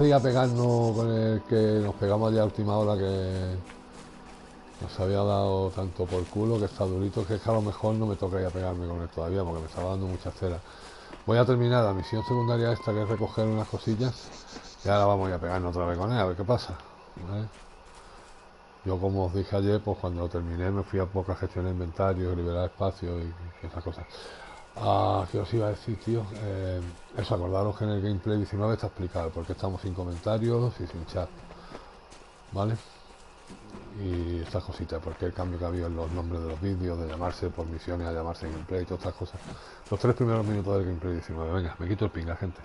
Y a pegarnos con el que nos pegamos ya a última hora, que nos había dado tanto por culo, que está durito, que es que a lo mejor no me toca ir a pegarme con él todavía porque me estaba dando mucha cera. Voy a terminar la misión secundaria esta, que es recoger unas cosillas, y ahora vamos a ir a pegarnos otra vez con él, a ver qué pasa, ¿vale? Yo, como os dije ayer, pues cuando terminé me fui a poca gestión de inventario, liberar espacio y esas cosas. ¿Qué os iba a decir, tío? Eso, acordaros que en el gameplay 19 está explicado por qué estamos sin comentarios y sin chat, ¿vale? Y estas cositas, porque el cambio que ha habido en los nombres de los vídeos, de llamarse por misiones a llamarse gameplay y todas estas cosas. Los 3 primeros minutos del gameplay 19. Venga, me quito el pinga, gente.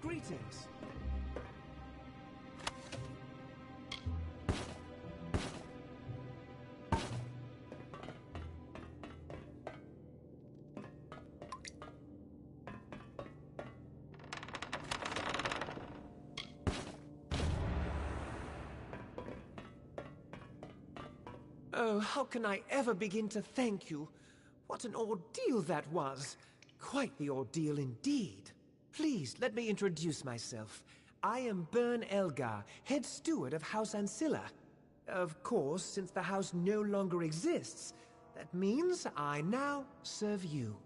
Greetings. Oh, how can I ever begin to thank you? What an ordeal that was. Quite the ordeal indeed. Please, let me introduce myself. I am Bern Elgar, head steward of House Ancilla. Of course, since the house no longer exists, that means I now serve you.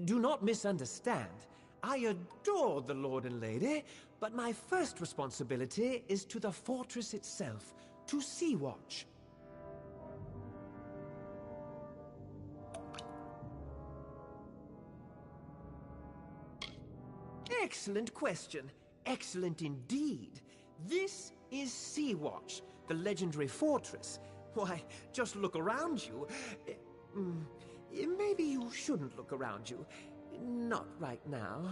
Do not misunderstand. I adore the Lord and Lady, but my first responsibility is to the fortress itself, to Sea-Watch. Excellent question. Excellent indeed. This is Sea-Watch, the legendary fortress. Why, just look around you. Maybe you shouldn't look around you. Not right now.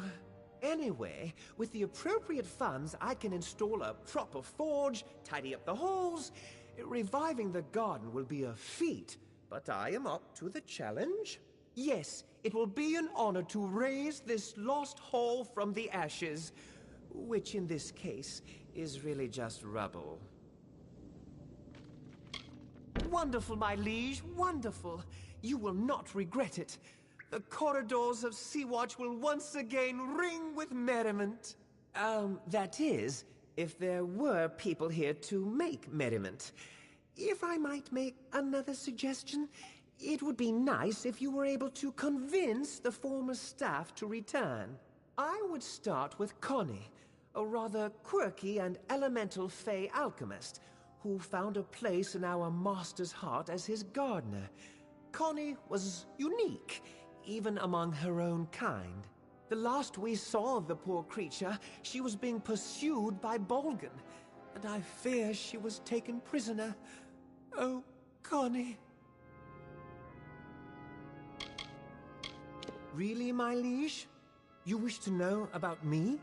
Anyway, with the appropriate funds, I can install a proper forge, tidy up the halls. Reviving the garden will be a feat, but I am up to the challenge. Yes, it will be an honor to raise this lost hall from the ashes, which in this case is really just rubble. Wonderful, my liege, wonderful. You will not regret it. The corridors of Sea-Watch will once again ring with merriment. That is, if there were people here to make merriment. If I might make another suggestion, it would be nice if you were able to convince the former staff to return. I would start with Connie, a rather quirky and elemental fey alchemist, who found a place in our master's heart as his gardener. Connie was unique, even among her own kind. The last we saw of the poor creature, she was being pursued by Bolgan, and I fear she was taken prisoner. Oh, Connie. Really, my liege? You wish to know about me?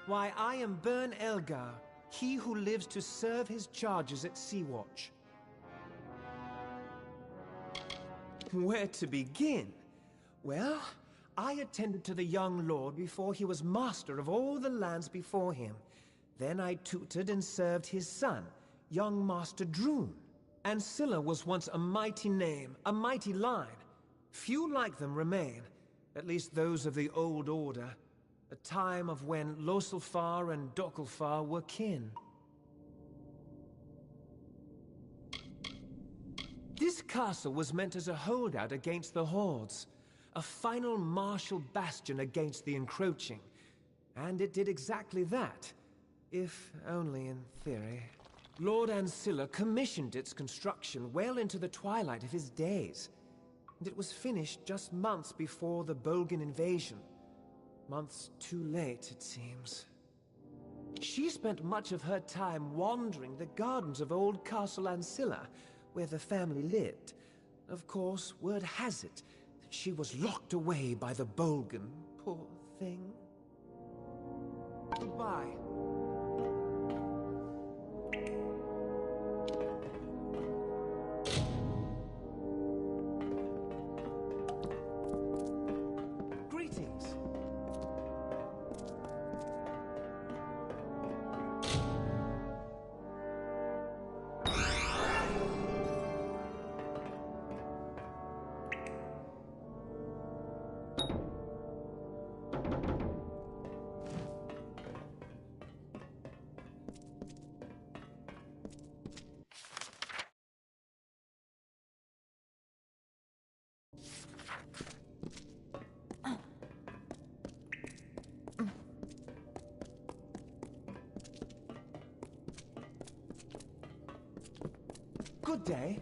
Why, I am Bern Elgar, he who lives to serve his charges at Sea-Watch. Where to begin? Well, I attended to the young lord before he was master of all the lands before him. Then I tutored and served his son, young Master Droon. Ancilla was once a mighty name, a mighty line. Few like them remain. At least those of the old order, a time of when Loselfar and Dokelfar were kin. This castle was meant as a holdout against the hordes, a final martial bastion against the encroaching. And it did exactly that, if only in theory. Lord Ancilla commissioned its construction well into the twilight of his days. And it was finished just months before the Bolgan invasion. Months too late, it seems. She spent much of her time wandering the gardens of old Castle Ancilla, where the family lived. Of course, word has it that she was locked away by the Bolgan, poor thing. Goodbye. Good day.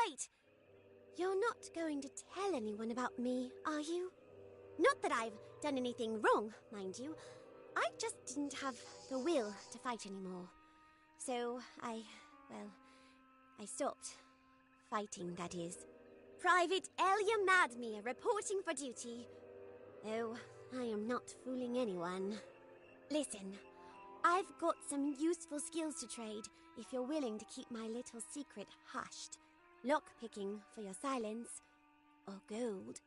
Wait! You're not going to tell anyone about me, are you? Not that I've done anything wrong, mind you. I just didn't have the will to fight anymore. So I stopped. Fighting, that is. Private Elia Madmere reporting for duty. Oh, I am not fooling anyone. Listen, I've got some useful skills to trade if you're willing to keep my little secret hushed. Lock-picking for your silence, or gold.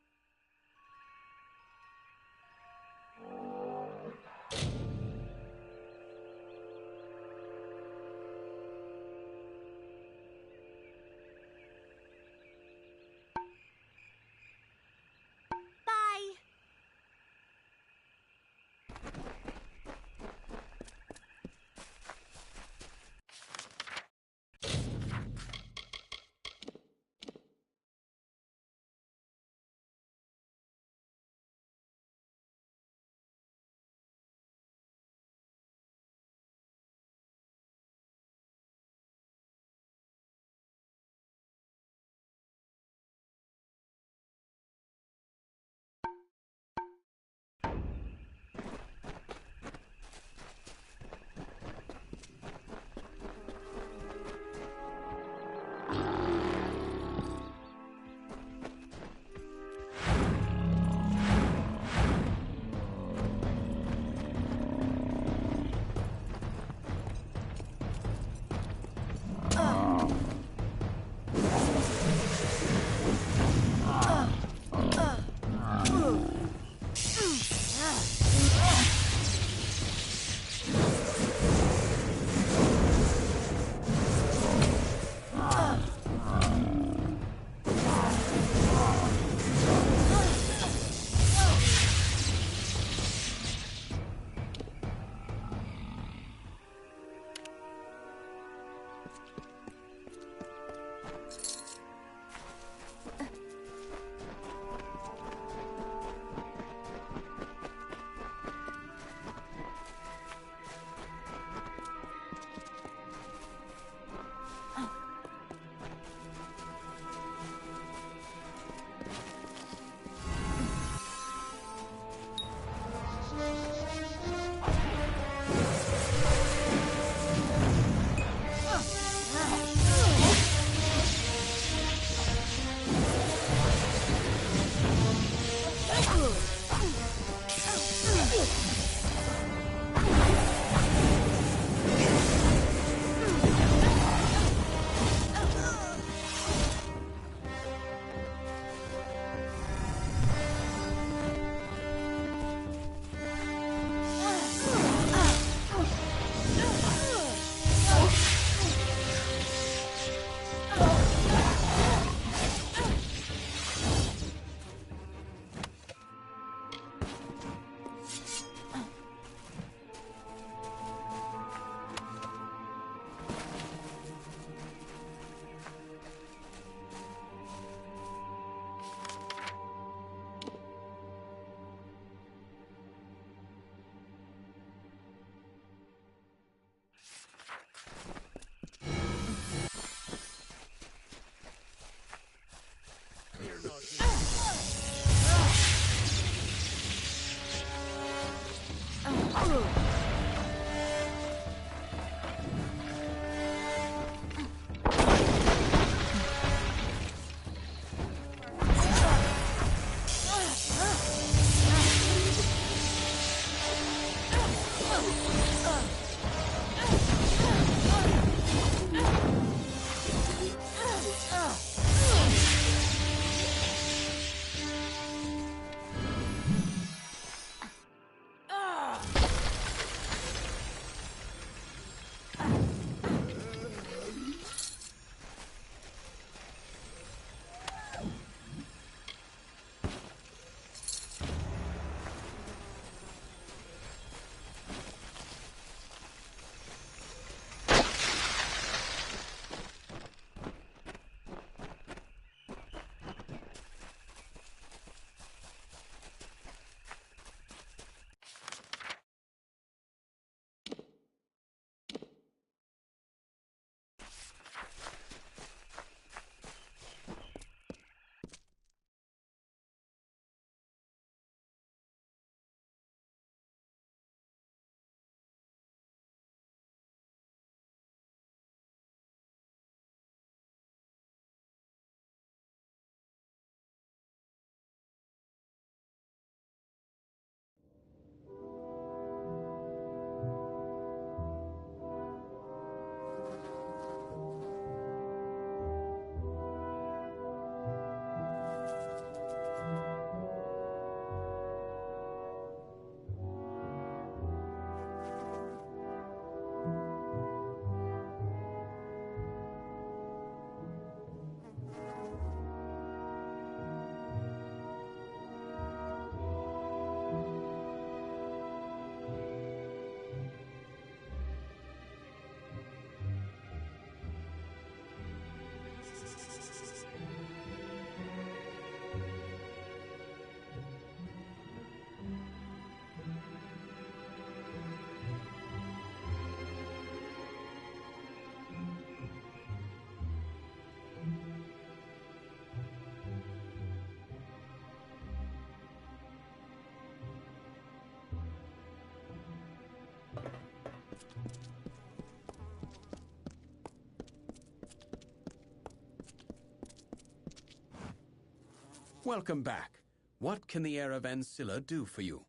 Welcome back. What can the heir of Ancilla do for you?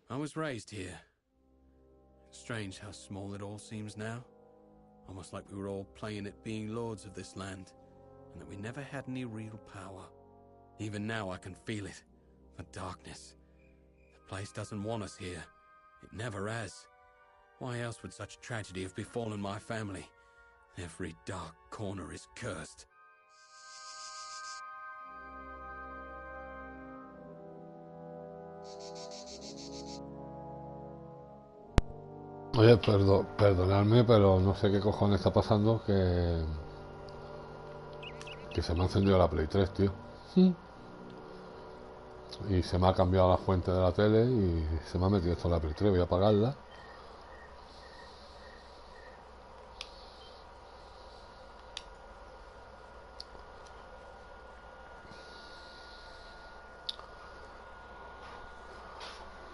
I was raised here. Strange how small it all seems now. Almost like we were all playing at being lords of this land, and that we never had any real power. Even now I can feel it. The darkness. The place doesn't want us here. It never has. Why else would such tragedy have befallen my family? Every dark corner is cursed. Oye, perdonadme, pero no sé qué cojones está pasando, que se me ha encendido la Play 3, tío. Y se me ha cambiado la fuente de la tele y se me ha metido esto en la Play 3. Voy a apagarla.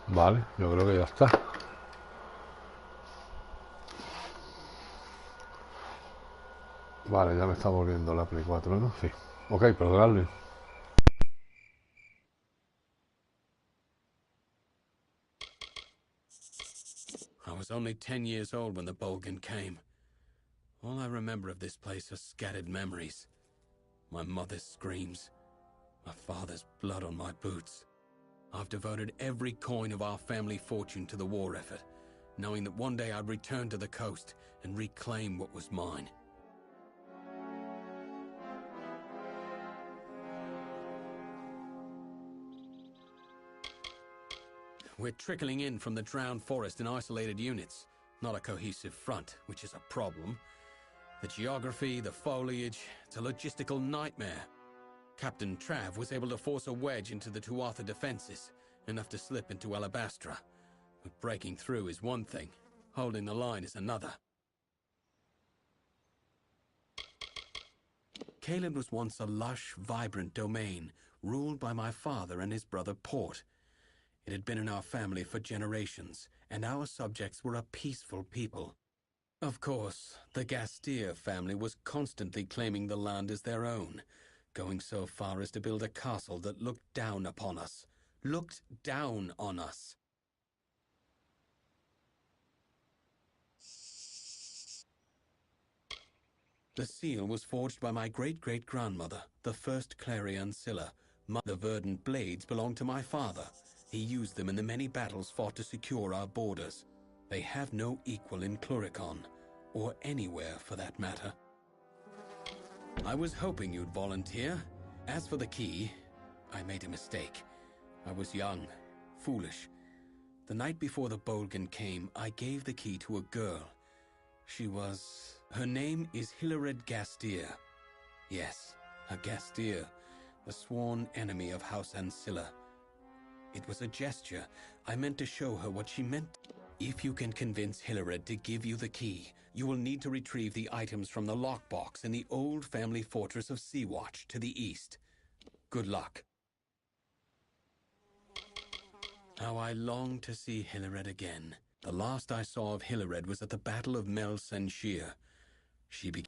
Vale, yo creo que ya está. Vale, ya me está volviendo la Play 4, ¿no? Sí. Ok, perdonadme. I was only 10 years old when the Bolgan came. All I remember of this place are scattered memories. My mother's screams. My father's blood on my boots. I've devoted every coin of our family fortune to the war effort, knowing that one day I'd return to the coast and reclaim what was mine. We're trickling in from the drowned forest in isolated units, not a cohesive front, which is a problem. The geography, the foliage, it's a logistical nightmare. Captain Trav was able to force a wedge into the Tuatha defenses, enough to slip into Alabastra. But breaking through is one thing, holding the line is another. Caelan was once a lush, vibrant domain, ruled by my father and his brother Port. It had been in our family for generations, and our subjects were a peaceful people. Of course, the Gastier family was constantly claiming the land as their own, going so far as to build a castle that looked down upon us. Looked down on us. The seal was forged by my great-great-grandmother, the first Clary Ancilla. The verdant blades belonged to my father. He used them in the many battles fought to secure our borders. They have no equal in Cluricon, or anywhere for that matter. I was hoping you'd volunteer. As for the key, I made a mistake. I was young, foolish. The night before the Bolgan came, I gave the key to a girl. Her name is Hilared Gastier. Yes, a Gastier, the sworn enemy of House Ancilla. It was a gesture. I meant to show her what she meant. If you can convince Hilared to give you the key, you will need to retrieve the items from the lockbox in the old family fortress of Sea-Watch to the east. Good luck. How I long to see Hilared again. The last I saw of Hilared was at the Battle of Mel Senshir.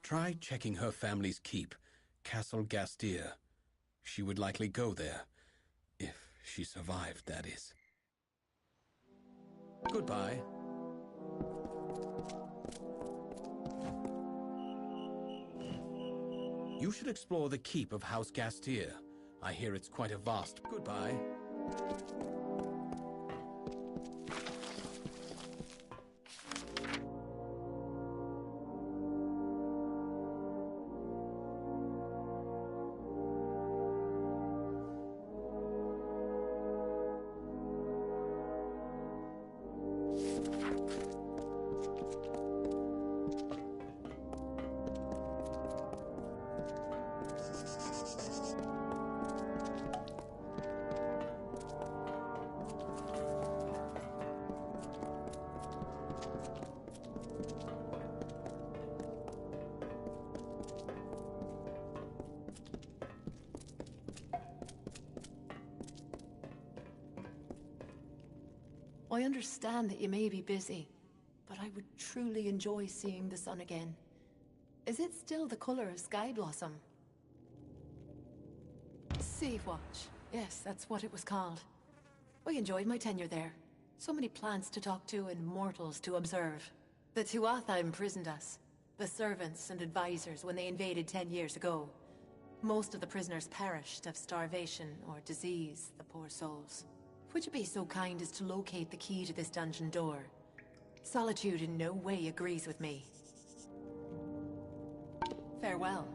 Try checking her family's keep, Castle Gastier. She would likely go there. If she survived, that is. Goodbye. You should explore the keep of House Gastier. I hear it's quite a vast... Goodbye. I understand that you may be busy, but I would truly enjoy seeing the sun again. Is it still the color of sky blossom? Sea Watch. Yes, that's what it was called. I enjoyed my tenure there. So many plants to talk to and mortals to observe. The Tuatha imprisoned us, the servants and advisors, when they invaded 10 years ago. Most of the prisoners perished of starvation or disease, the poor souls. Would you be so kind as to locate the key to this dungeon door? Solitude in no way agrees with me. Farewell.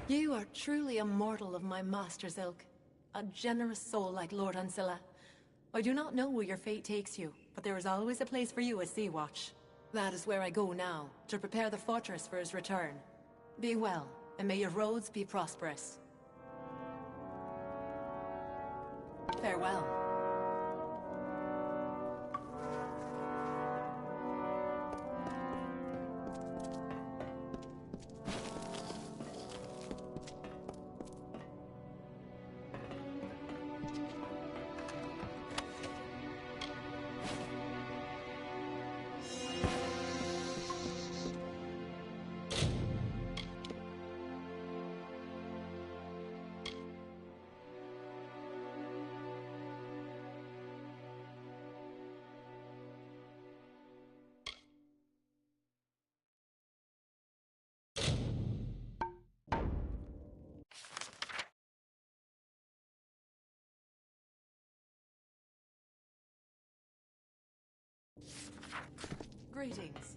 You are truly a mortal of my master's ilk. A generous soul like Lord Ancilla. I do not know where your fate takes you, but there is always a place for you at Sea-Watch. That is where I go now, to prepare the fortress for his return. Be well, and may your roads be prosperous. Farewell. Greetings.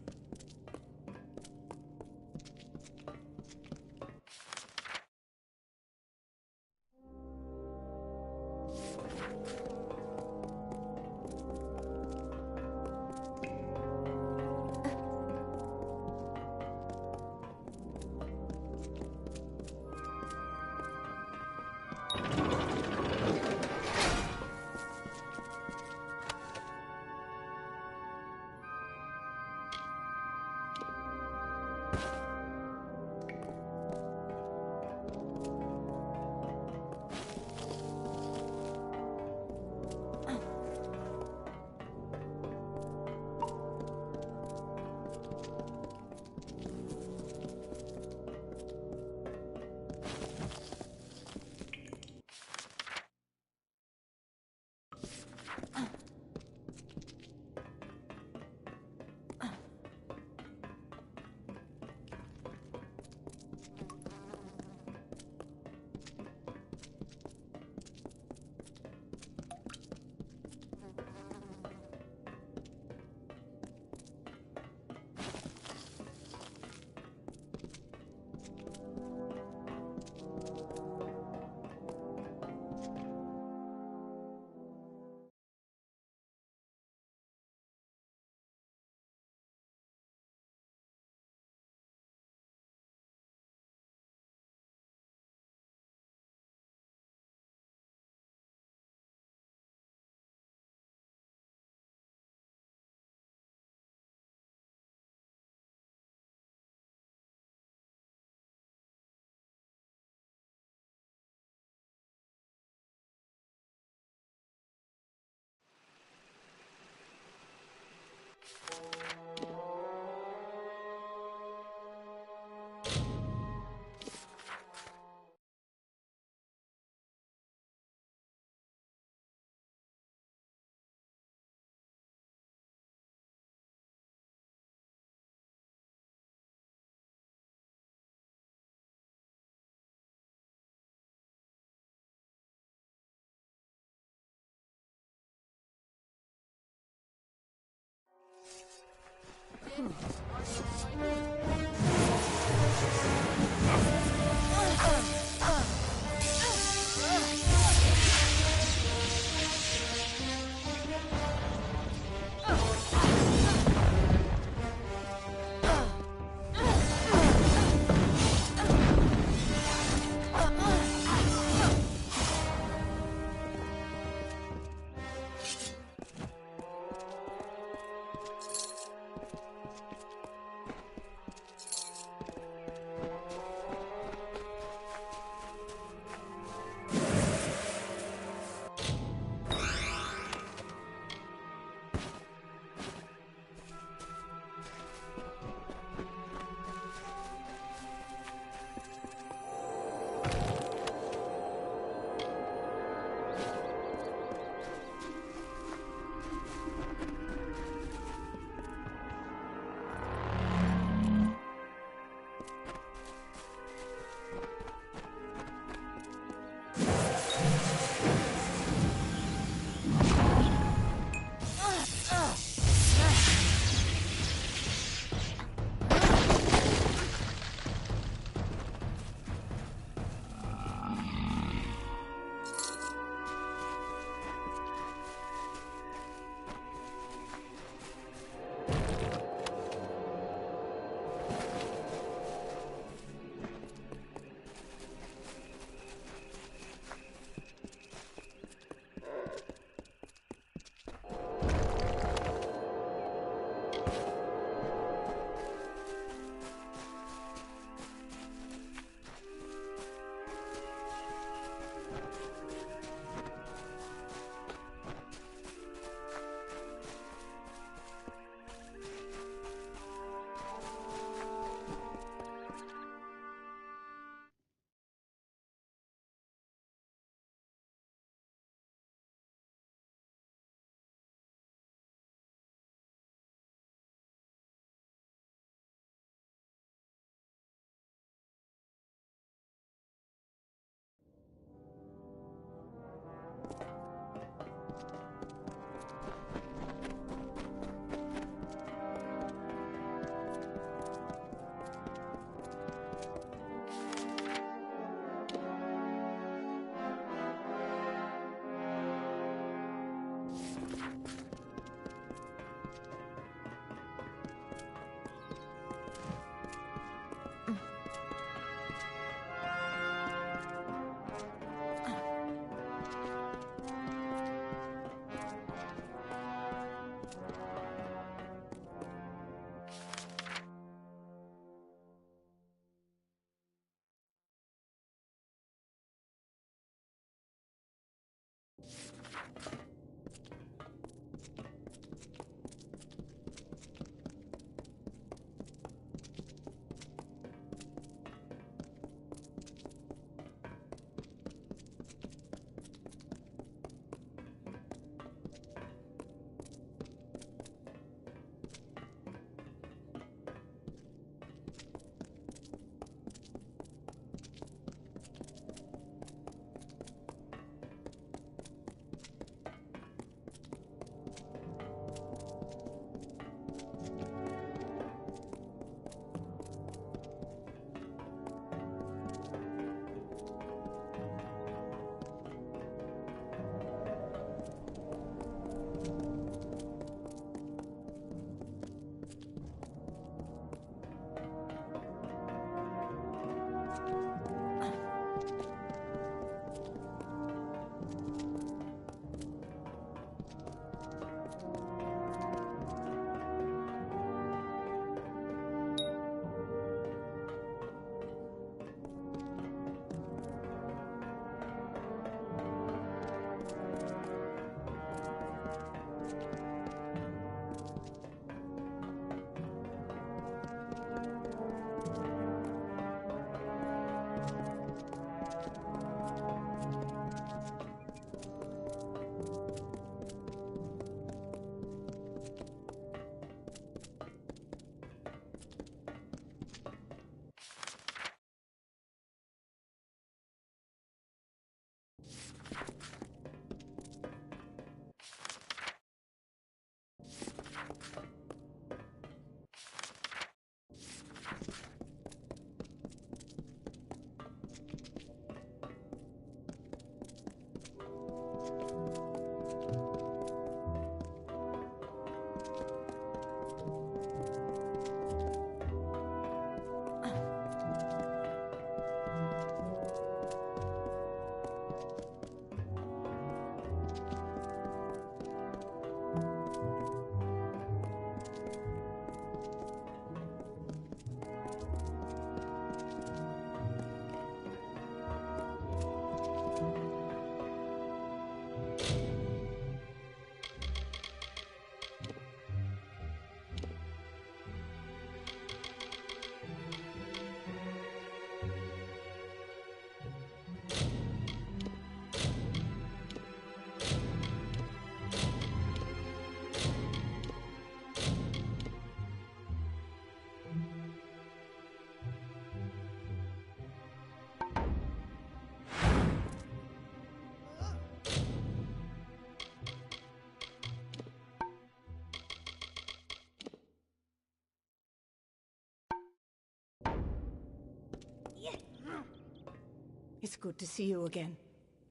It's good to see you again.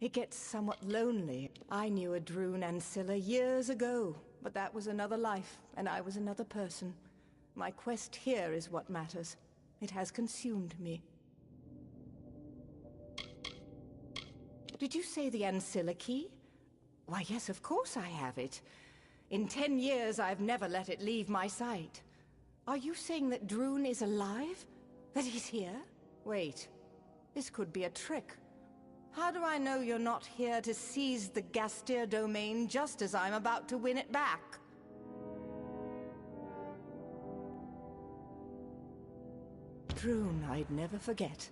It gets somewhat lonely. I knew a Droon Ancilla years ago, but that was another life, and I was another person. My quest here is what matters. It has consumed me. Did you say the Ancilla key? Why, yes, of course I have it. In 10 years, I've never let it leave my sight. Are you saying that Droon is alive? That he's here? Wait. This could be a trick. How do I know you're not here to seize the Gastir domain just as I'm about to win it back? Droon, I'd never forget.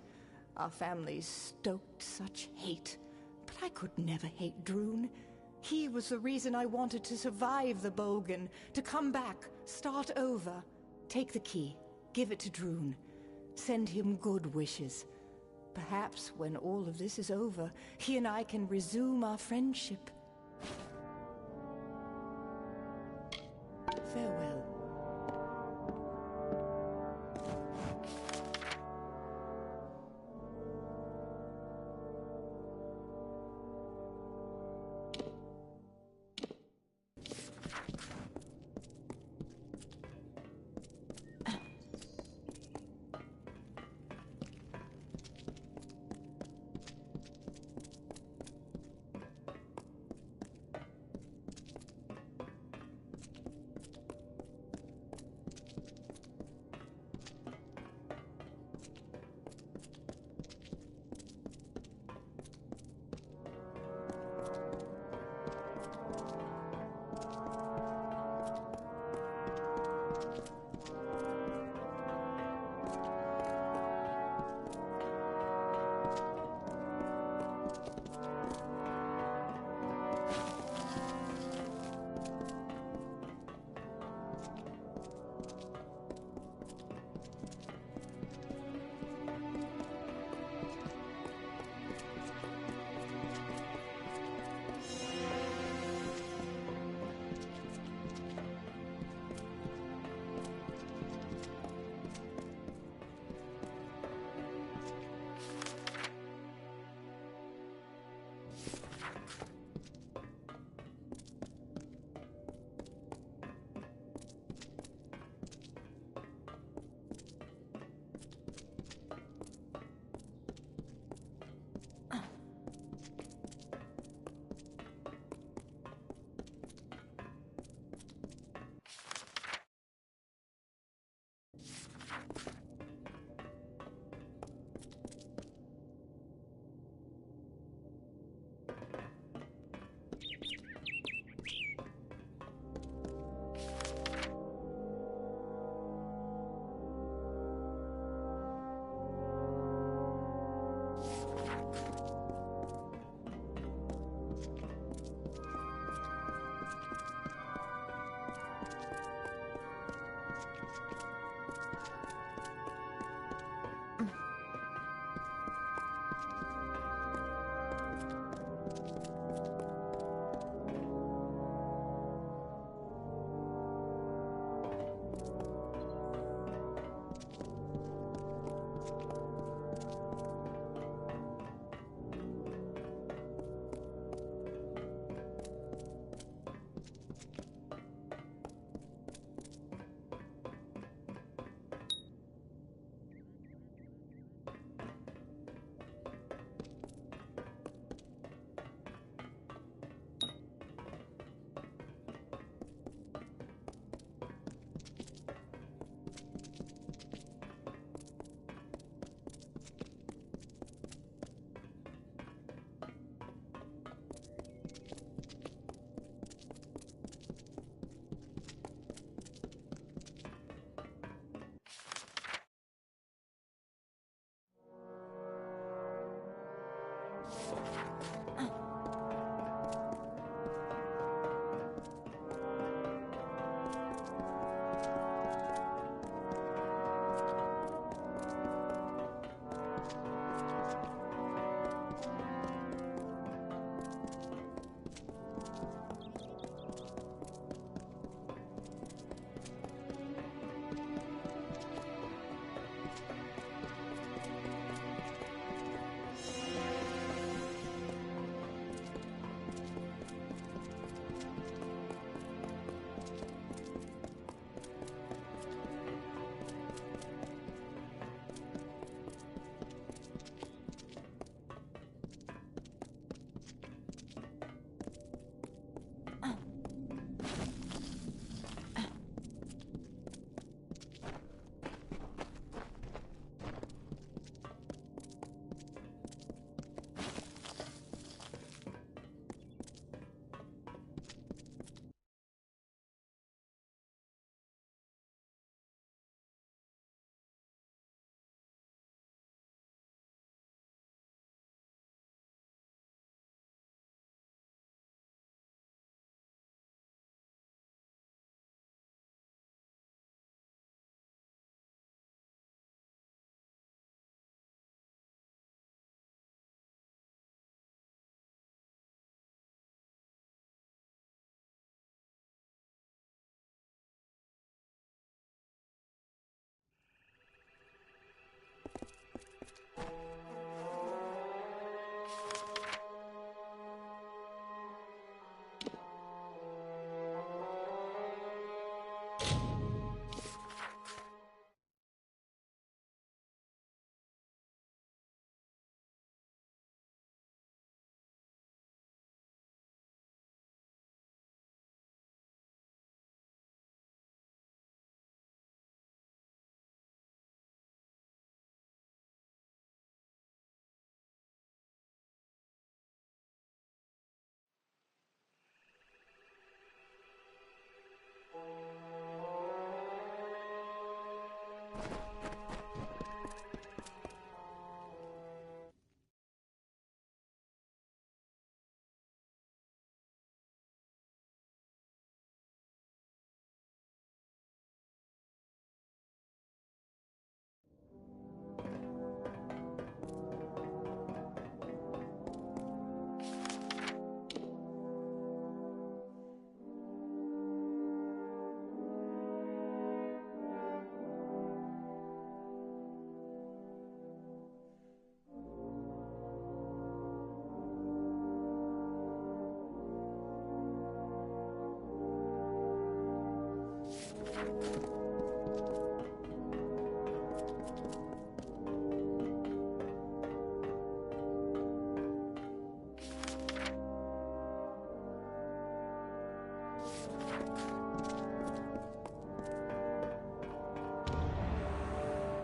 Our families stoked such hate. But I could never hate Droon. He was the reason I wanted to survive the Bolgan, to come back, start over. Take the key, give it to Droon. Send him good wishes. Perhaps when all of this is over, he and I can resume our friendship. Farewell.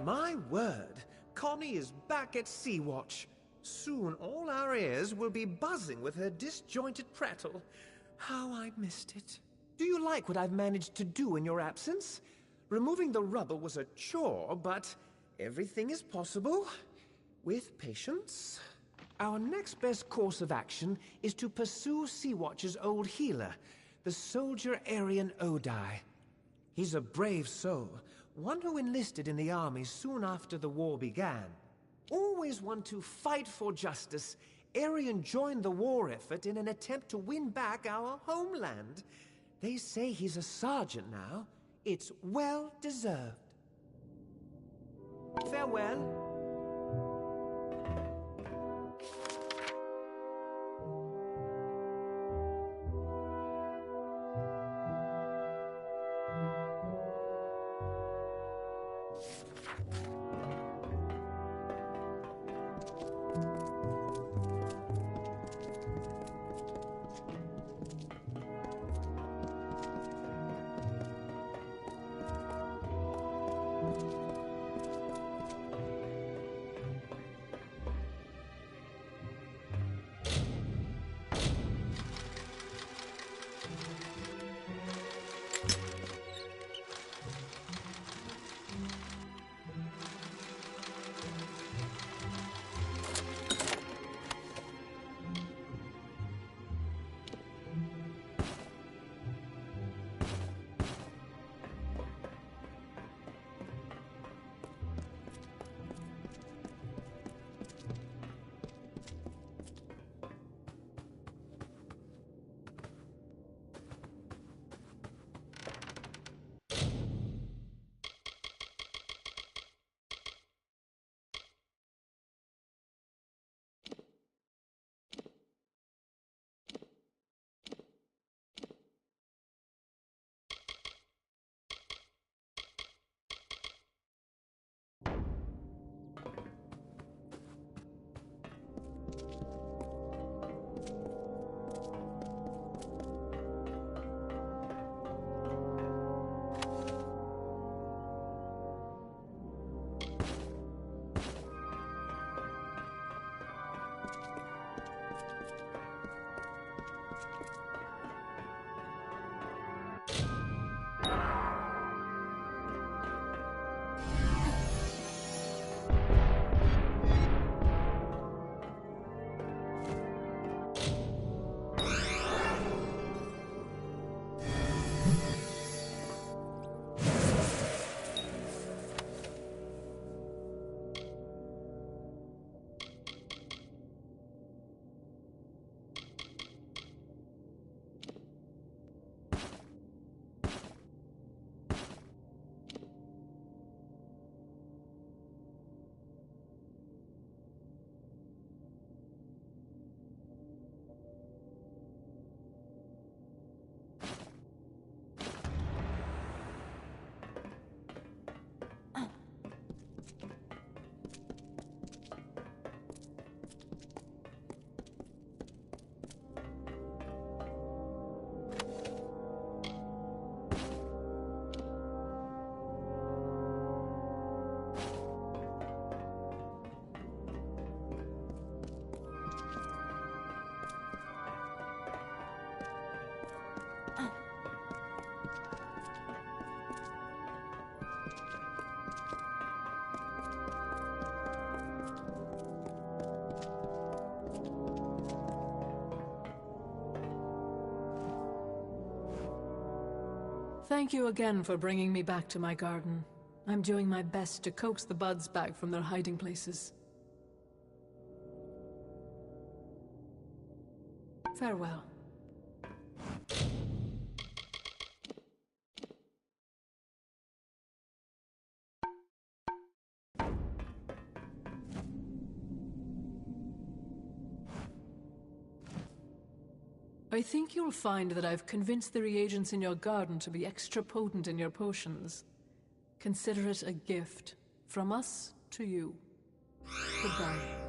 My word, Connie is back at Sea-Watch. Soon all our ears will be buzzing with her disjointed prattle. How I missed it. Do you like what I've managed to do in your absence? Removing the rubble was a chore, but everything is possible with patience. Our next best course of action is to pursue Sea-Watch's old healer, the soldier Aryan Odai. He's a brave soul, one who enlisted in the army soon after the war began. Always one to fight for justice, Aryan joined the war effort in an attempt to win back our homeland. They say he's a sergeant now. It's well deserved. Farewell. Thank you again for bringing me back to my garden. I'm doing my best to coax the buds back from their hiding places. Farewell. I think you'll find that I've convinced the reagents in your garden to be extra potent in your potions. Consider it a gift from us to you. Goodbye.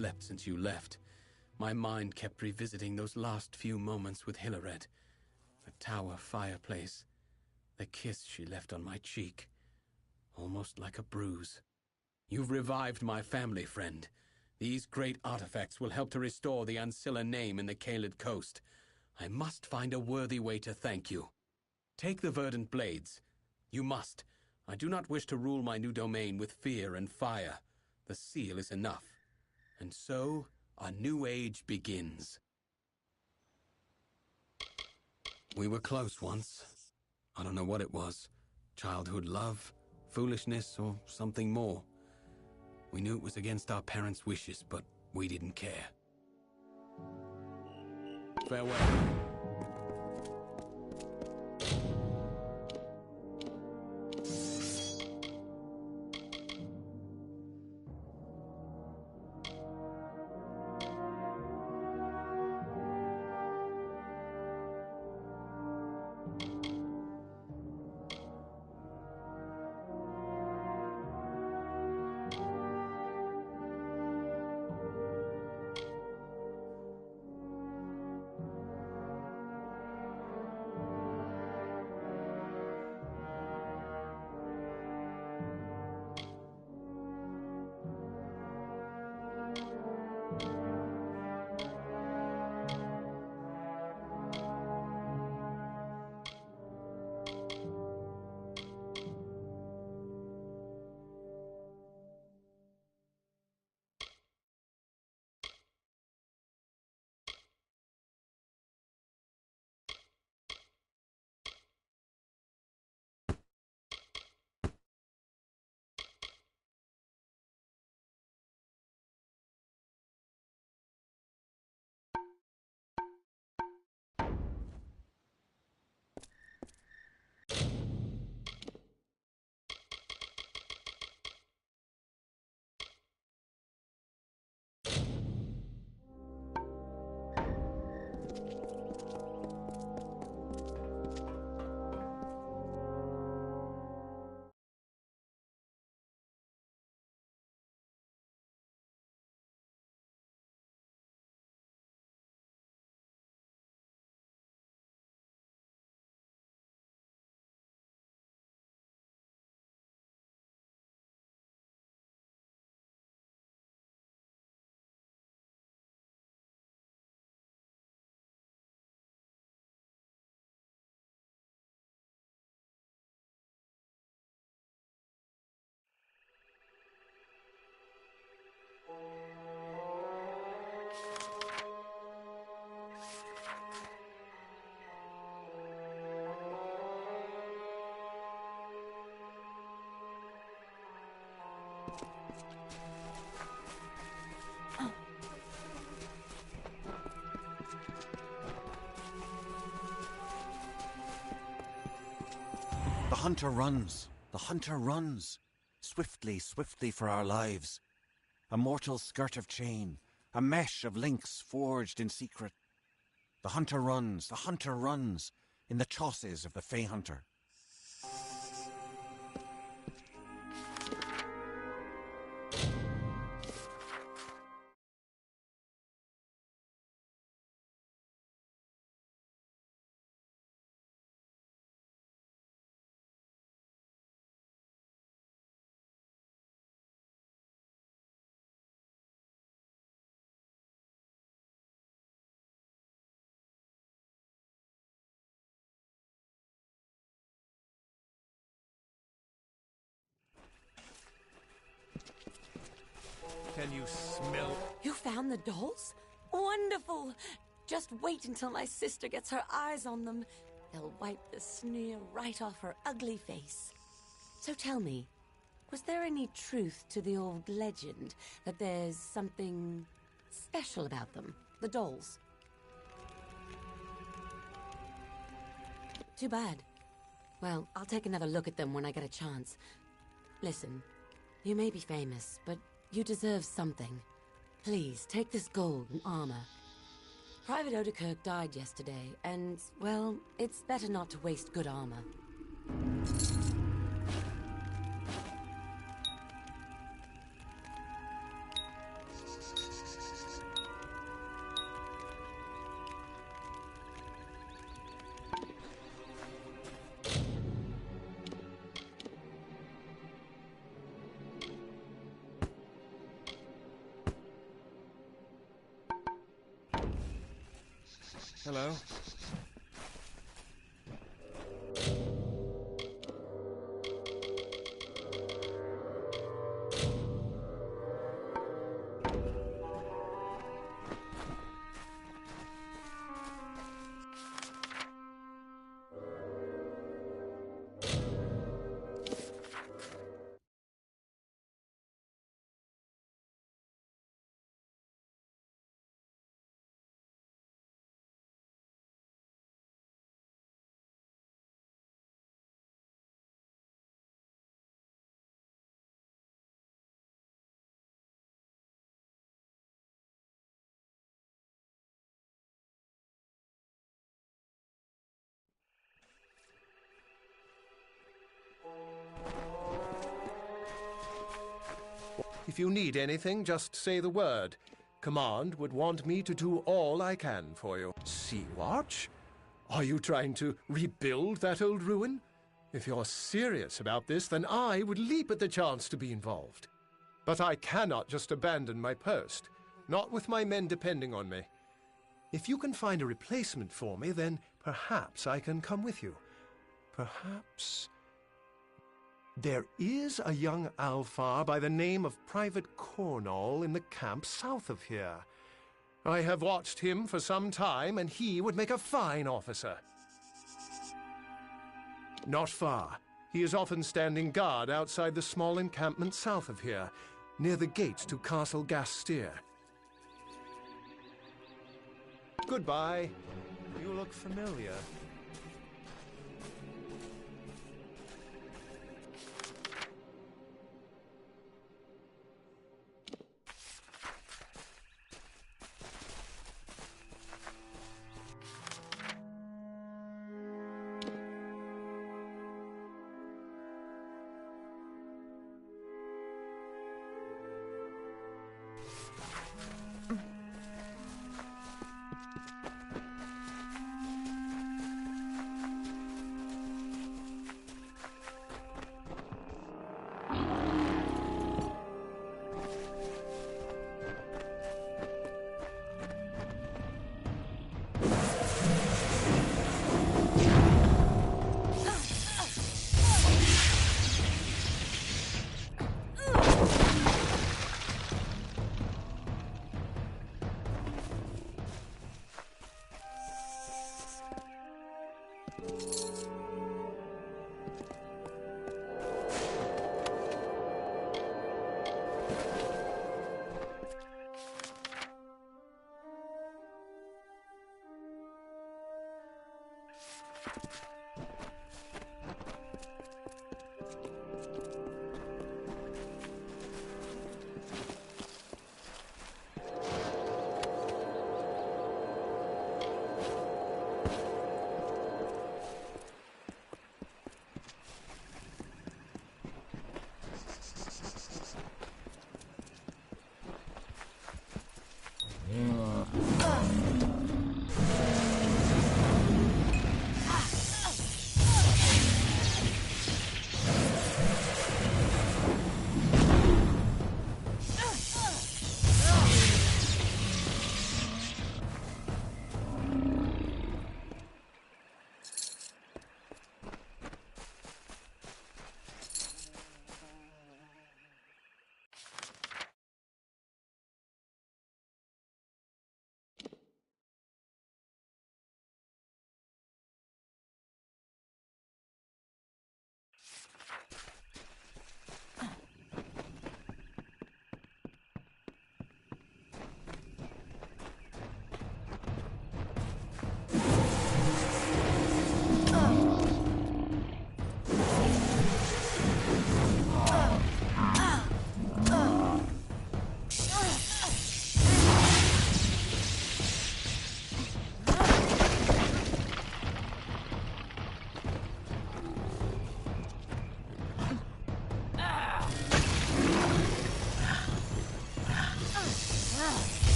slept since you left. My mind kept revisiting those last few moments with Hilared. The tower fireplace. The kiss she left on my cheek. Almost like a bruise. You've revived my family, friend. These great artifacts will help to restore the Ancilla name in the Caelid coast. I must find a worthy way to thank you. Take the verdant blades. You must. I do not wish to rule my new domain with fear and fire. The seal is enough. And so, a new age begins. We were close once. I don't know what it was. Childhood love, foolishness, or something more. We knew it was against our parents' wishes, but we didn't care. Farewell. The hunter runs. The hunter runs. Swiftly, swiftly for our lives. A mortal skirt of chain. A mesh of links forged in secret. The hunter runs. The hunter runs. In the chausses of the Fey Hunter. Can you smell? You found the dolls? Wonderful! Just wait until my sister gets her eyes on them. They'll wipe the sneer right off her ugly face. So tell me, was there any truth to the old legend that there's something special about them, the dolls? Too bad. Well, I'll take another look at them when I get a chance. Listen, you may be famous, but you deserve something. Please, take this gold and armor. Private Odekirk died yesterday, and, well, it's better not to waste good armor. Hello. If you need anything, just say the word. Command would want me to do all I can for you. Sea-Watch? Are you trying to rebuild that old ruin? If you're serious about this, then I would leap at the chance to be involved. But I cannot just abandon my post, not with my men depending on me. If you can find a replacement for me, then perhaps I can come with you. Perhaps... There is a young Alfar by the name of Private Cornall in the camp south of here. I have watched him for some time, and he would make a fine officer. Not far. He is often standing guard outside the small encampment south of here, near the gates to Castle Gastier. Goodbye. You look familiar.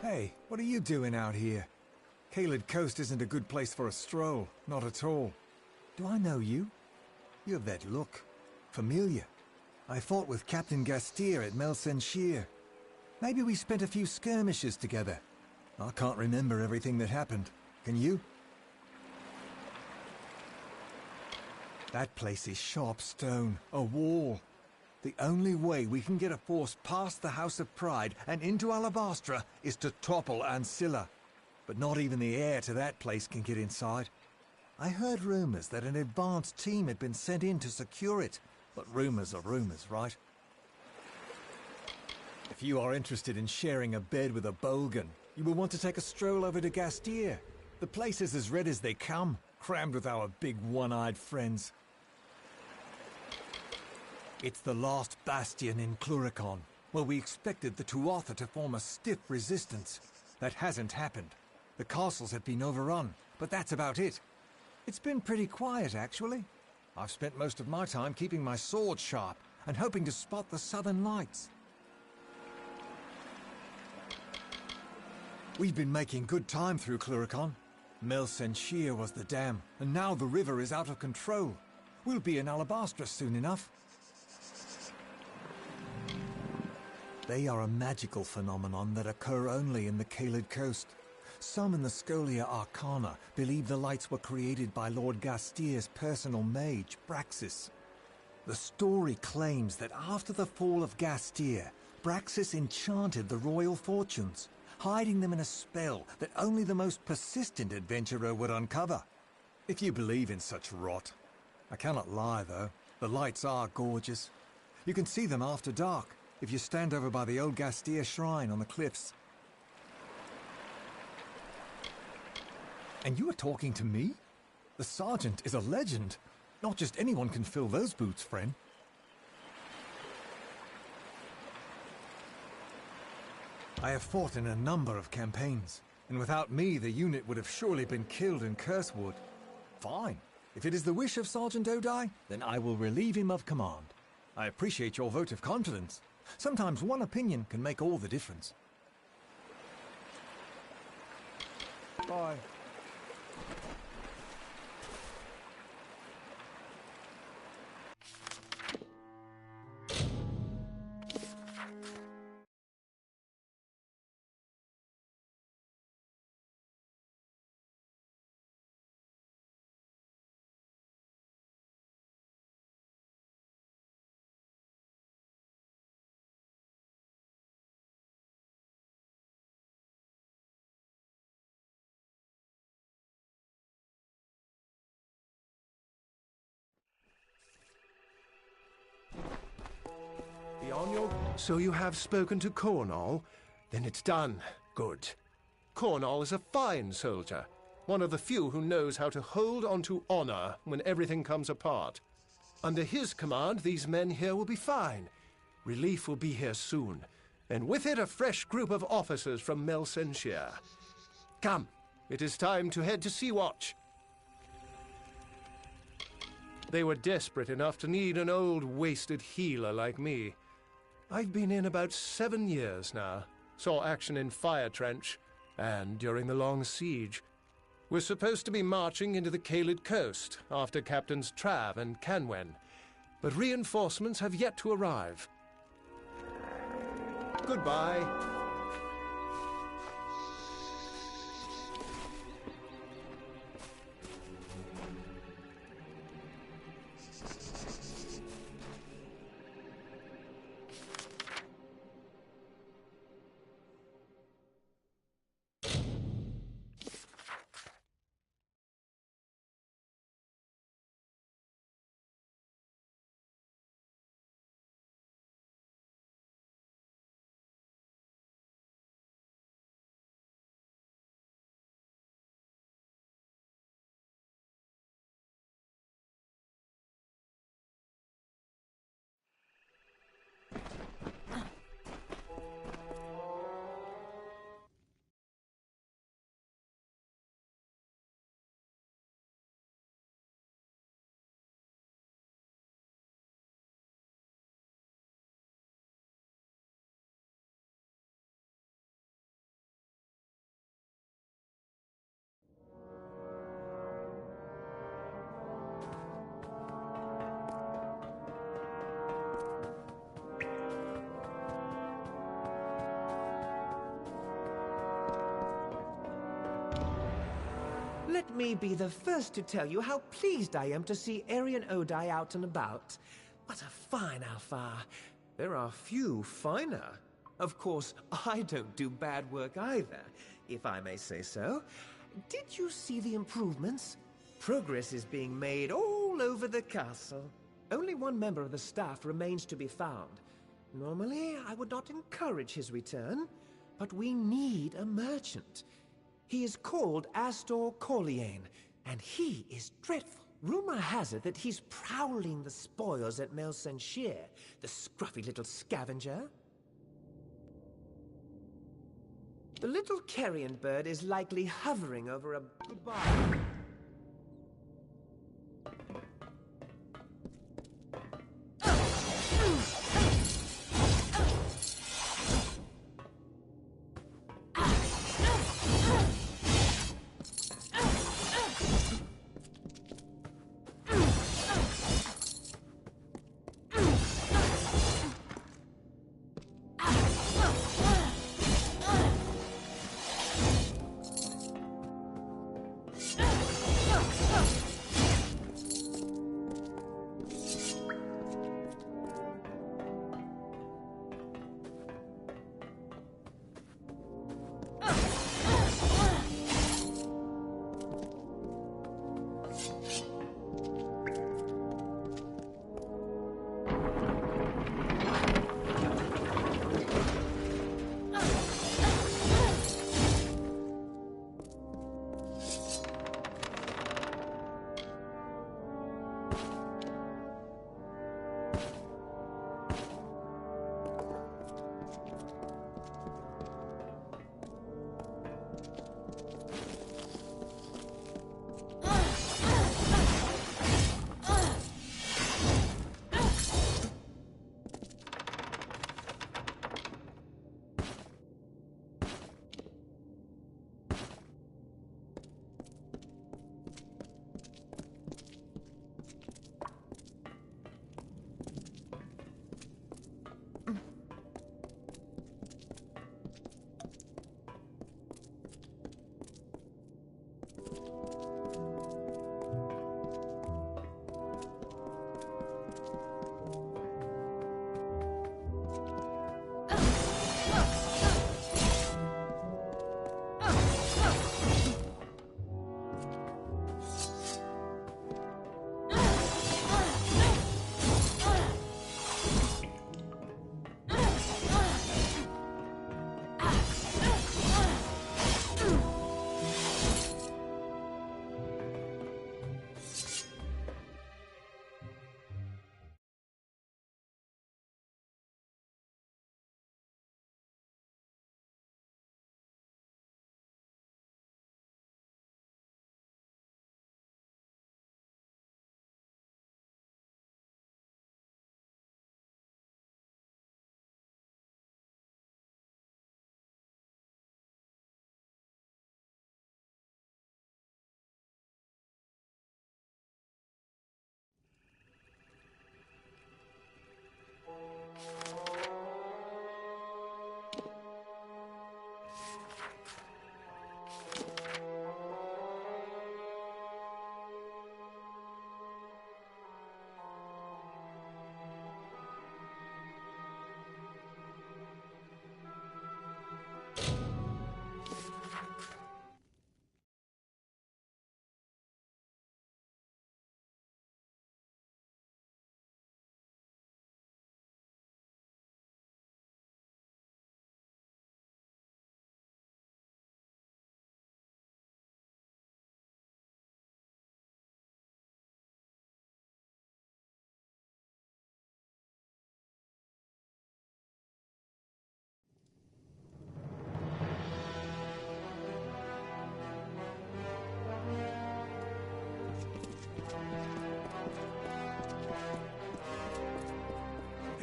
Hey, what are you doing out here? Caelid Coast isn't a good place for a stroll, not at all. Do I know you? You have that look. Familiar. I fought with Captain Gastier at Melsenshire. Maybe we spent a few skirmishes together. I can't remember everything that happened. Can you? That place is sharp stone, a wall. The only way we can get a force past the House of Pride and into Alabastra is to topple Ancilla. But not even the heir to that place can get inside. I heard rumors that an advanced team had been sent in to secure it. But rumors are rumors, right? If you are interested in sharing a bed with a Bolgan, you will want to take a stroll over to Gastier. The place is as red as they come, crammed with our big one-eyed friends. It's the last bastion in Cluricon, where we expected the Tuatha to form a stiff resistance. That hasn't happened. The castles have been overrun, but that's about it. It's been pretty quiet, actually. I've spent most of my time keeping my sword sharp and hoping to spot the southern lights. We've been making good time through Cluricon. Melsenshire was the dam, and now the river is out of control. We'll be in Alabastra soon enough. They are a magical phenomenon that occur only in the Caelid Coast. Some in the Scholia Arcana believe the lights were created by Lord Gastier's personal mage, Braxis. The story claims that after the fall of Gastier, Braxis enchanted the royal fortunes, hiding them in a spell that only the most persistent adventurer would uncover. If you believe in such rot. I cannot lie, though. The lights are gorgeous. You can see them after dark, if you stand over by the old Gastier shrine on the cliffs. And you are talking to me? The sergeant is a legend. Not just anyone can fill those boots, friend. I have fought in a number of campaigns, and without me the unit would have surely been killed in Cursewood. Fine. If it is the wish of Sergeant Odai, then I will relieve him of command. I appreciate your vote of confidence. Sometimes one opinion can make all the difference. Bye. So you have spoken to Cornall? Then it's done. Good. Cornall is a fine soldier. One of the few who knows how to hold on to honor when everything comes apart. Under his command, these men here will be fine. Relief will be here soon. And with it, a fresh group of officers from Melsenshire. Come, it is time to head to Sea-Watch. They were desperate enough to need an old, wasted healer like me. I've been in about 7 years now. Saw action in Fire Trench, and during the Long Siege. We're supposed to be marching into the Caelid Coast after Captains Trav and Canwen, but reinforcements have yet to arrive. Goodbye. let me be the first to tell you how pleased I am to see Arian Odai out and about. What a fine Alpha. There are few finer. Of course, I don't do bad work either, if I may say so. Did you see the improvements? Progress is being made all over the castle. Only one member of the staff remains to be found. Normally, I would not encourage his return, but we need a merchant. He is called Astor Corleane, and he is dreadful. Rumor has it that he's prowling the spoils at Melsenshire, the scruffy little scavenger. The little carrion bird is likely hovering over a goodbye.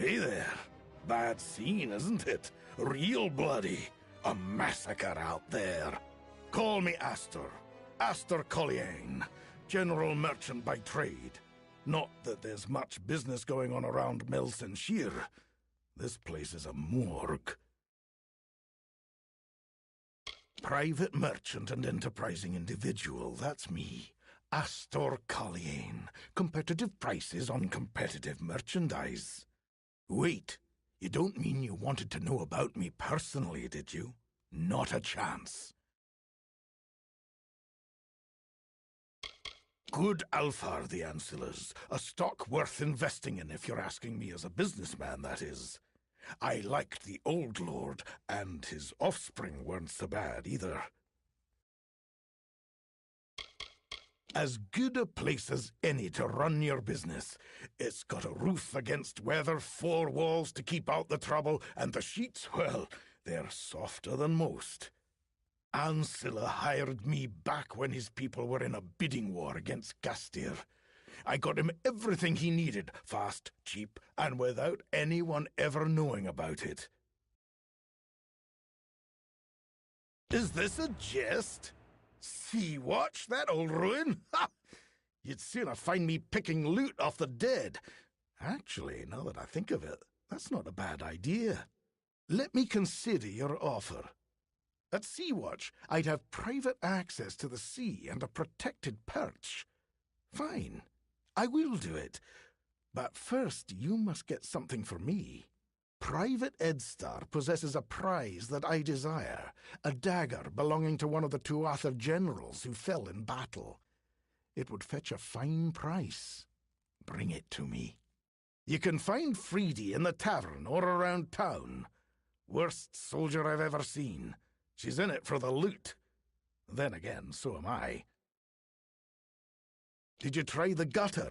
Hey there. Bad scene, isn't it? Real bloody. A massacre out there. Call me Astor. Astor Corleane. General merchant by trade. Not that there's much business going on around Melsenshire. This place is a morgue. Private merchant and enterprising individual, that's me. Astor Colleen. Competitive prices on competitive merchandise. Wait, you don't mean you wanted to know about me personally, did you? Not a chance. Good Alfar, the Ancillars. A stock worth investing in if you're asking me as a businessman, that is. I liked the old lord, and his offspring weren't so bad either. As good a place as any to run your business. It's got a roof against weather, 4 walls to keep out the trouble, and the sheets, well, they're softer than most. Ancilla hired me back when his people were in a bidding war against Gastir. I got him everything he needed, fast, cheap, and without anyone ever knowing about it. Is this a jest? Sea-Watch, that old ruin? Ha! You'd sooner find me picking loot off the dead. Actually, now that I think of it, that's not a bad idea. Let me consider your offer. At Sea-Watch, I'd have private access to the sea and a protected perch. Fine, I will do it. But first, you must get something for me. Private Edstar possesses a prize that I desire, a dagger belonging to one of the Tuatha generals who fell in battle. It would fetch a fine price. Bring it to me. You can find Freedy in the tavern or around town. Worst soldier I've ever seen. She's in it for the loot. Then again, so am I. Did you try the gutter?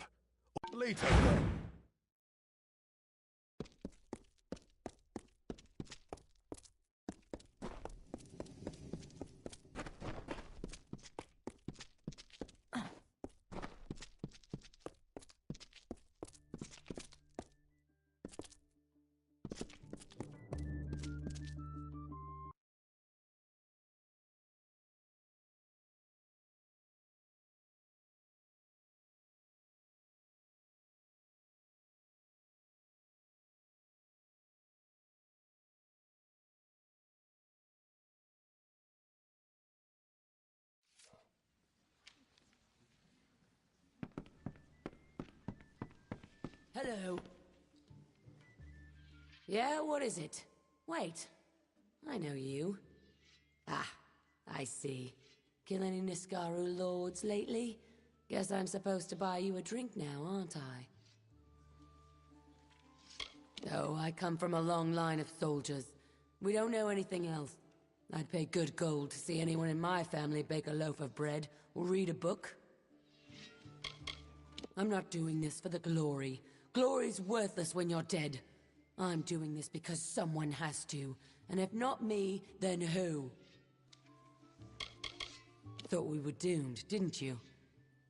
Later, then. Hello. Yeah, what is it? Wait. I know you. Ah, I see. Kill any Niskaru lords lately? Guess I'm supposed to buy you a drink now, aren't I? Oh, I come from a long line of soldiers. We don't know anything else. I'd pay good gold to see anyone in my family bake a loaf of bread or read a book. I'm not doing this for the glory. Glory's worthless when you're dead. I'm doing this because someone has to. And if not me, then who? Thought we were doomed, didn't you?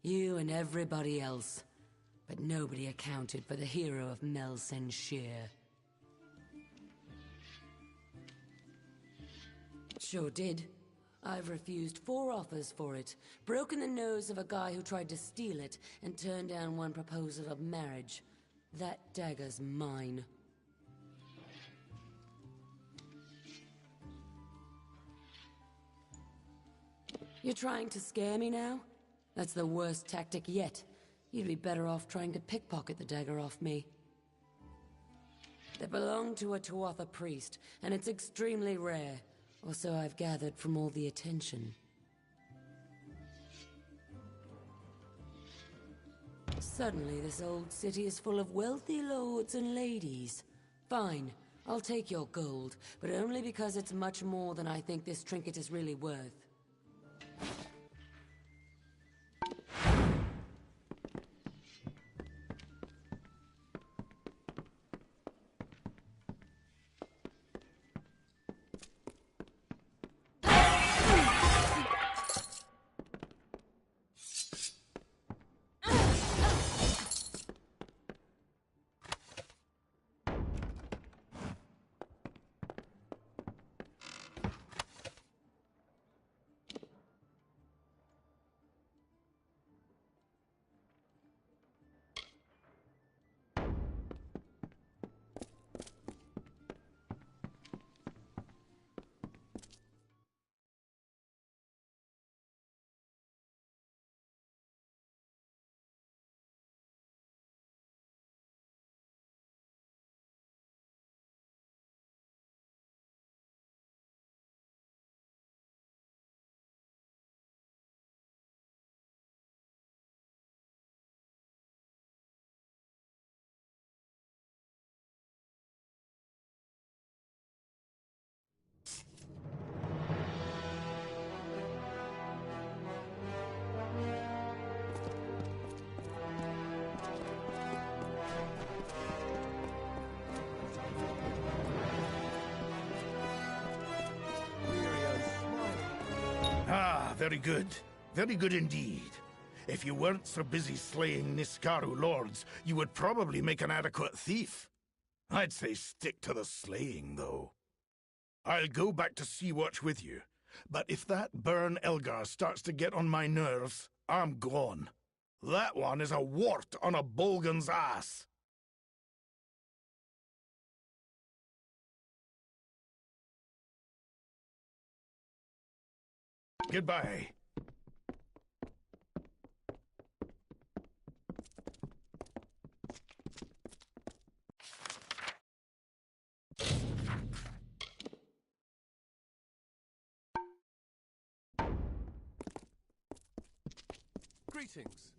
You and everybody else. But nobody accounted for the hero of Melsenshire. Sure did. I've refused 4 offers for it, broken the nose of a guy who tried to steal it, and turned down one proposal of marriage. That dagger's mine. You're trying to scare me now? That's the worst tactic yet. You'd be better off trying to pickpocket the dagger off me. It belonged to a Tuatha priest, and it's extremely rare. Or so I've gathered from all the attention. Suddenly, this old city is full of wealthy lords and ladies. Fine, I'll take your gold, but only because it's much more than I think this trinket is really worth. very good. Very good indeed. If you weren't so busy slaying Niskaru lords, you would probably make an adequate thief. I'd say stick to the slaying, though. I'll go back to Sea-Watch with you, but if that Burn Elgar starts to get on my nerves, I'm gone. That one is a wart on a Bolgan's ass. Goodbye. Greetings.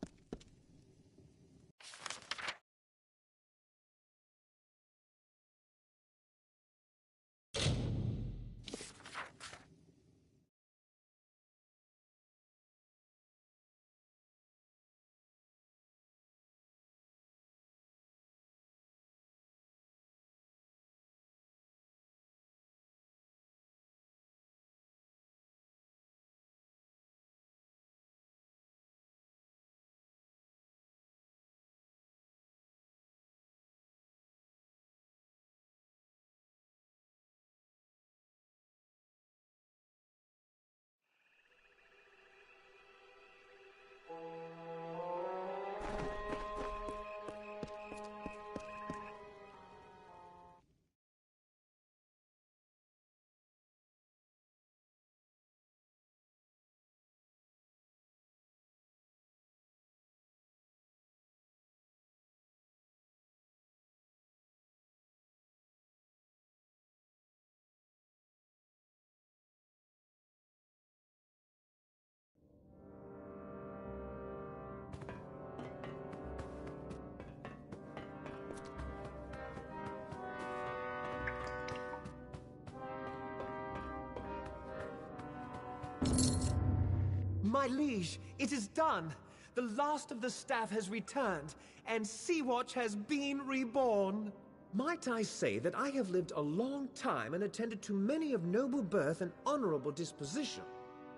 My liege, it is done. The last of the staff has returned, and Sea-Watch has been reborn. Might I say that I have lived a long time and attended to many of noble birth and honorable disposition,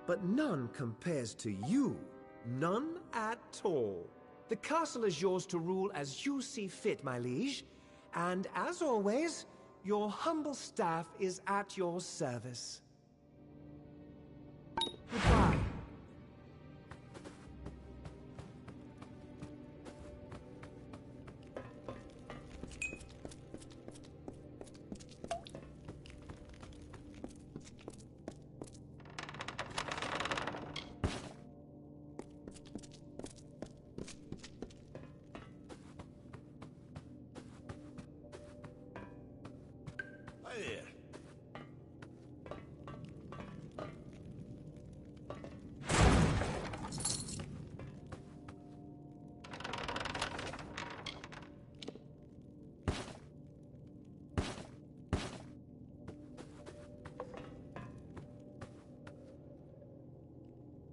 but none compares to you. None at all. The castle is yours to rule as you see fit, my liege, and as always, your humble staff is at your service. Goodbye.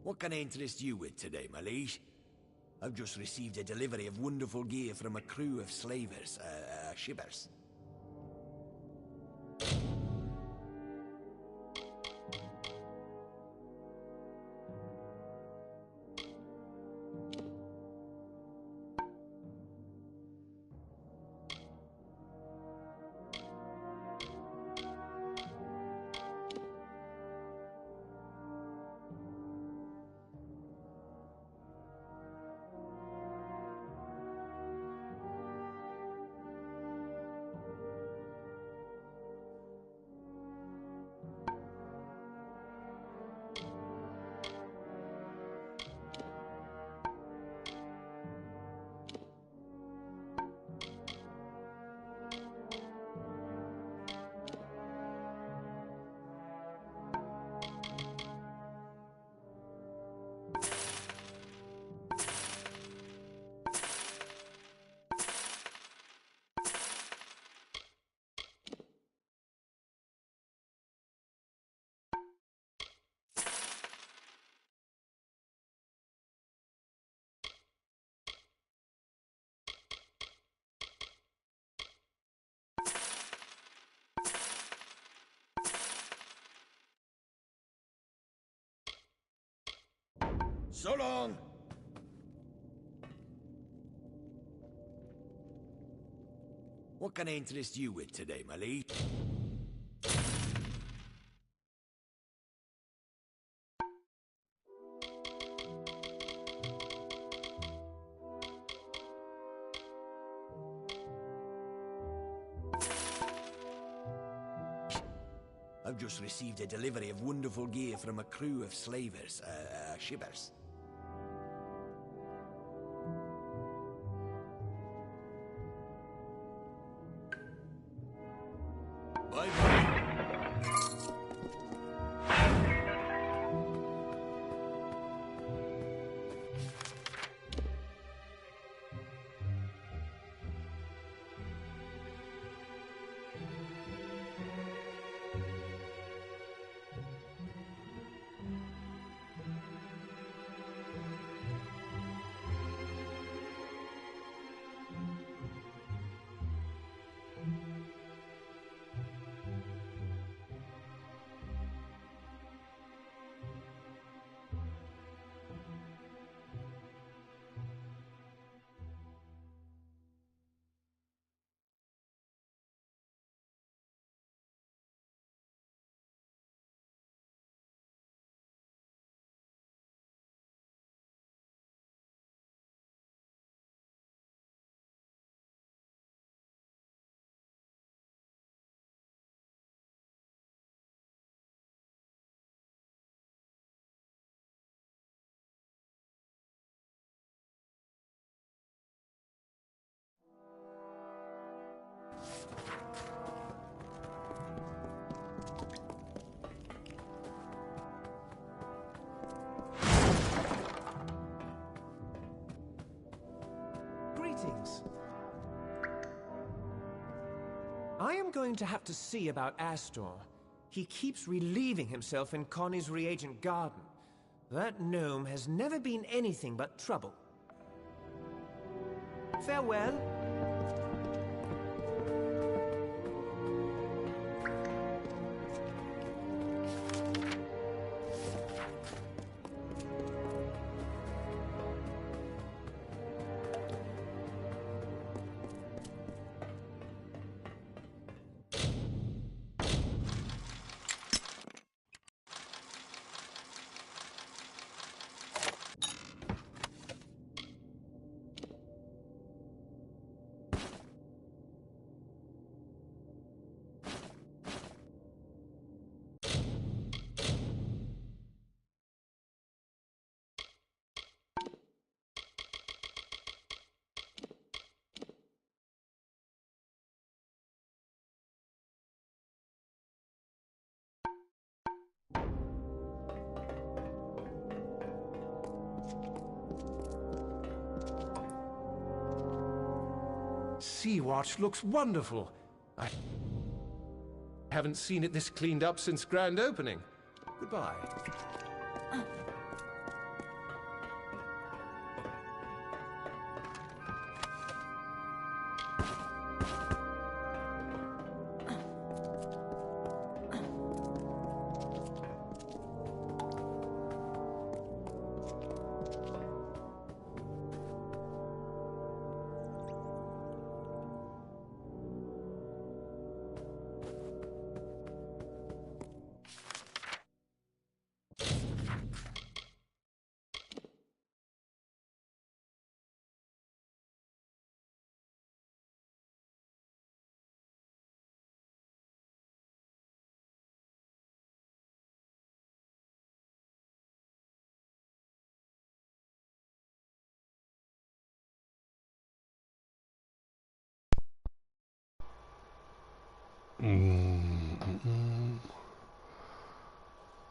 What can I interest you with today, my liege? I've just received a delivery of wonderful gear from a crew of slavers, shippers. So long! What can I interest you with today, my liege? I've just received a delivery of wonderful gear from a crew of slavers, shippers. Bye-bye. Greetings. I am going to have to see about Astor. He keeps relieving himself in Connie's reagent garden. That gnome has never been anything but trouble. Farewell. Sea-Watch looks wonderful. I haven't seen it this cleaned up since grand opening. Goodbye.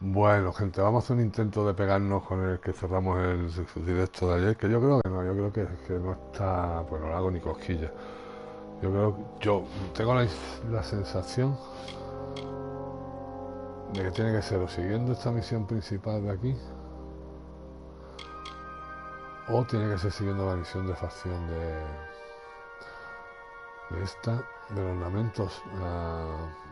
Bueno, gente, vamos a hacer un intento de pegarnos con el que cerramos el directo de ayer, que yo creo que no, yo creo que no está, pues no le hago ni cosquillas. Yo tengo la sensación de que tiene que ser o siguiendo esta misión principal de aquí, o tiene que ser siguiendo la misión de facción de esta, de los lamentos,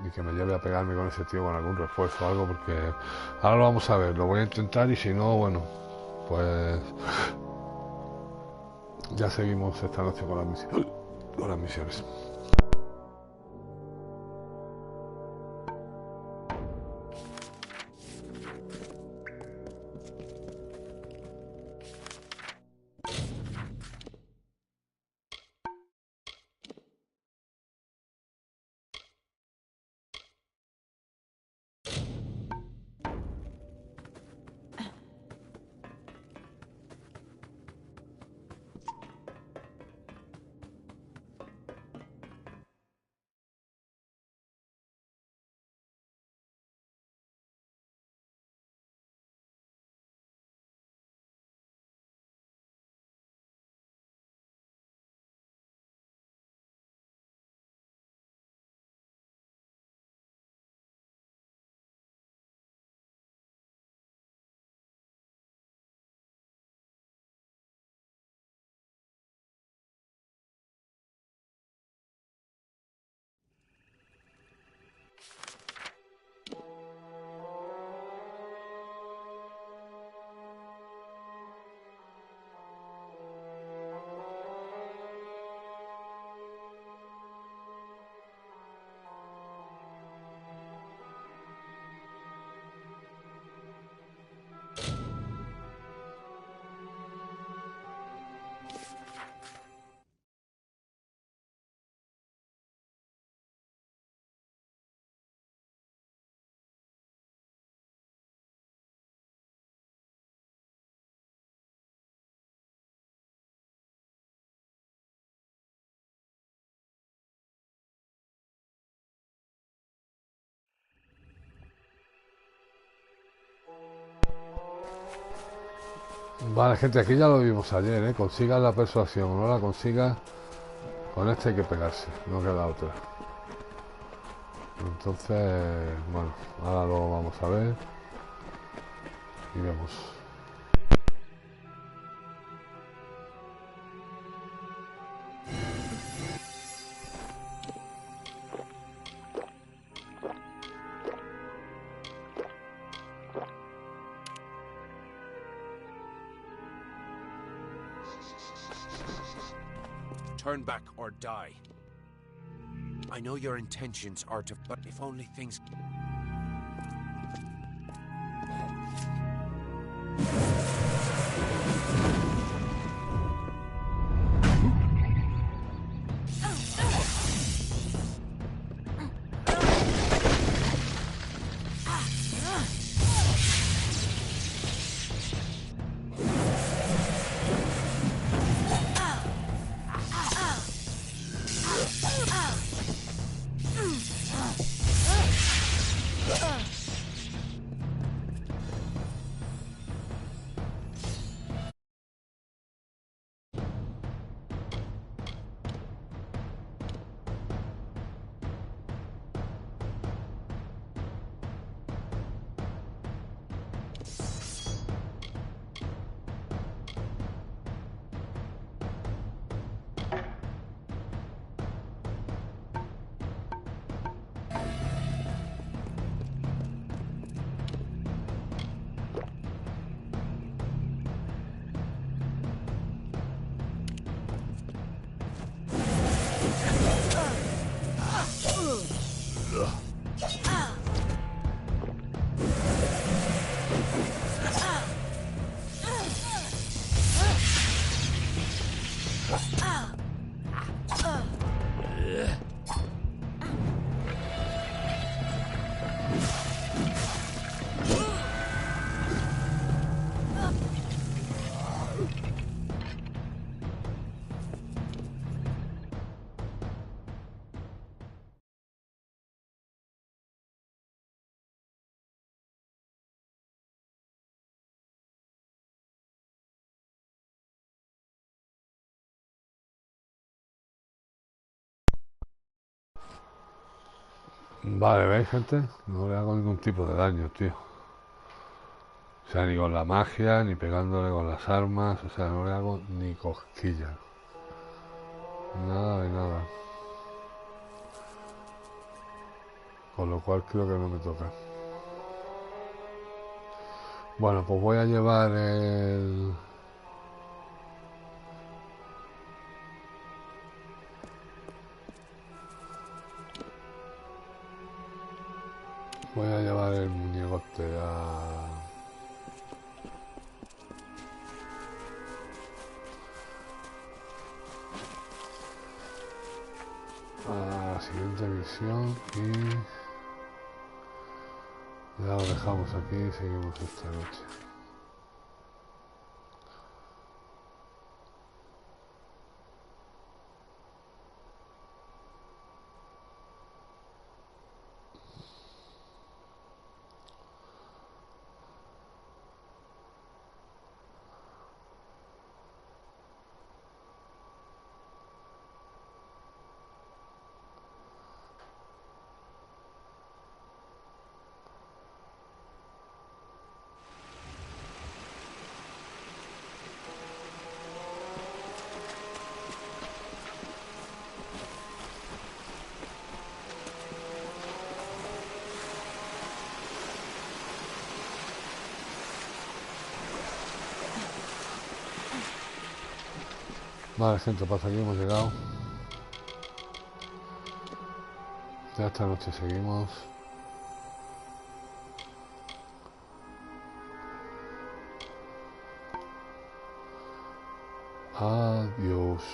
y que me lleve a pegarme con ese tío con algún refuerzo o algo, porque ahora lo vamos a ver, lo voy a intentar y si no, bueno, pues ya seguimos esta noche con las misiones. Vale, gente, aquí ya lo vimos ayer, ¿eh? Consigas la persuasión o no la consigas, con este hay que pegarse, no queda otra. Entonces, bueno, ahora lo vamos a ver y vemos. Turn back or die. I know your intentions are to, but if only things... Vale, ¿veis, gente? No le hago ningún tipo de daño, tío. O sea, ni con la magia, ni pegándole con las armas. O sea, no le hago ni cosquillas. Nada de nada. Con lo cual creo que no me toca. Bueno, pues voy a llevar el... Voy a llevar el muñecote a la siguiente misión y ya lo dejamos aquí y seguimos esta noche. Vale, gente, pues aquí hemos llegado. Ya esta noche seguimos. Adiós.